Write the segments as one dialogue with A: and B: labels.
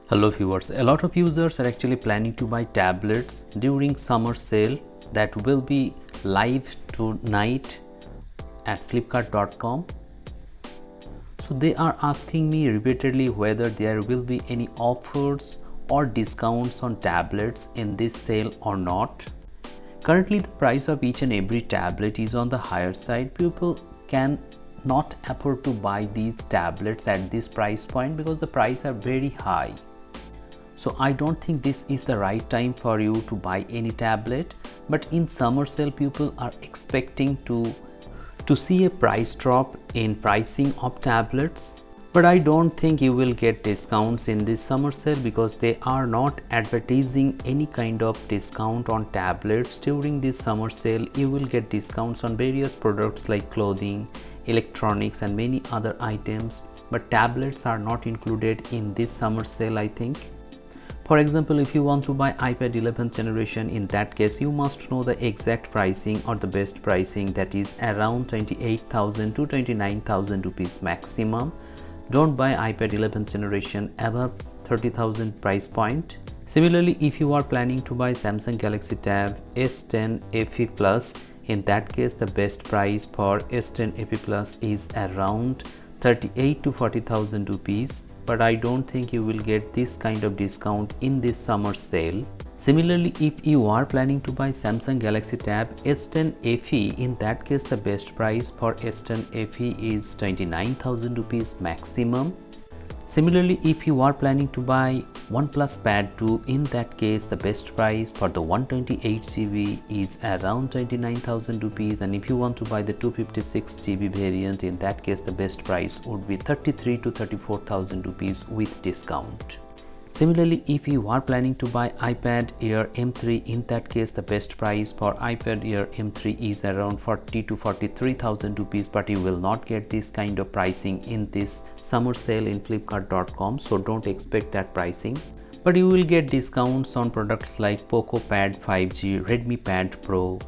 A: Hello viewers, a lot of users are actually planning to buy tablets during summer sale that will be live tonight at flipkart.com. So they are asking me repeatedly whether there will be any offers or discounts on tablets in this sale or not. Currently the price of each and every tablet is on the higher side. People can not afford to buy these tablets at this price point because the prices are very high. So I don't think this is the right time for you to buy any tablet, but in summer sale people are expecting to see a price drop in pricing of tablets. But I don't think you will get discounts in this summer sale because they are not advertising any kind of discount on tablets during this summer sale. You will get discounts on various products like clothing, electronics and many other items, but tablets are not included in this summer sale, I think. For example, if you want to buy iPad 11th generation, in that case you must know the exact pricing or the best pricing, that is around 28,000 to 29,000 rupees maximum. Don't buy iPad 11th generation above 30,000 price point. Similarly, if you are planning to buy Samsung Galaxy Tab S10 FE Plus, in that case the best price for S10 FE Plus is around 38 to 40,000 rupees. But I don't think you will get this kind of discount in this summer sale. Similarly, if you are planning to buy Samsung Galaxy Tab S10 FE, in that case the best price for S10 FE is 29,000 rupees maximum. Similarly, if you are planning to buy OnePlus Pad 2, in that case the best price for the 128GB is around 29,000 rupees, and if you want to buy the 256GB variant, in that case the best price would be 33 to 34,000 rupees with discount. Similarly, if you are planning to buy iPad Air M3, in that case the best price for iPad Air M3 is around 40 to 43,000 rupees, but you will not get this kind of pricing in this summer sale in flipkart.com, so don't expect that pricing. But you will get discounts on products like Poco Pad 5G, Redmi Pad Pro,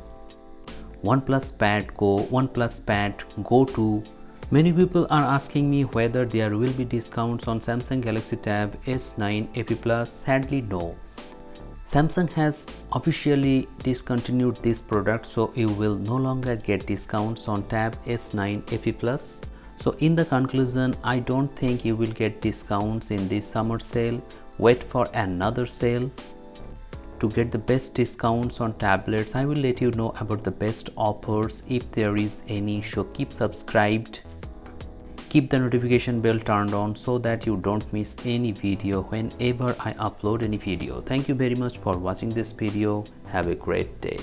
A: OnePlus Pad Go, OnePlus Pad Go 2. Many people are asking me whether there will be discounts on Samsung Galaxy Tab S9 FE Plus. Sadly, no. Samsung has officially discontinued this product, so you will no longer get discounts on Tab S9 FE Plus. So in the conclusion, I don't think you will get discounts in this summer sale. Wait for another sale to get the best discounts on tablets. I will let you know about the best offers if there is any, so keep subscribed. Keep the notification bell turned on so that you don't miss any video whenever I upload any video. Thank you very much for watching this video. Have a great day.